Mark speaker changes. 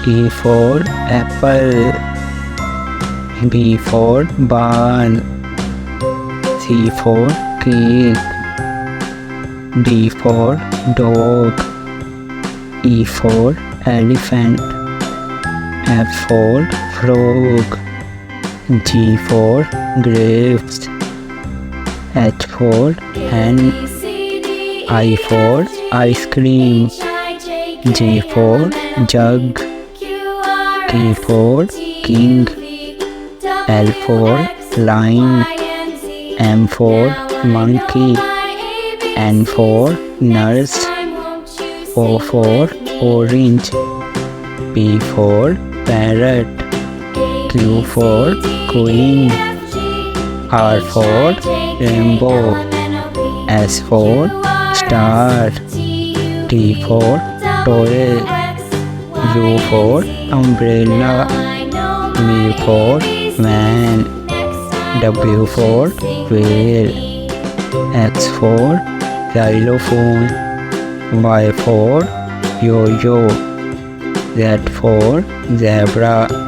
Speaker 1: A for apple. B for ball. C for cake. D for dog. E for elephant. F for frog. G for grapes. H for hen. I for ice cream. J for jug. K for king. L for lion. M for monkey. N for nurse. O for orange. P for parrot. Q for queen. R for rainbow. S for star. T for toy. U for umbrella. V for van. W for whale. X for xylophone. Y for yo-yo. Z for zebra.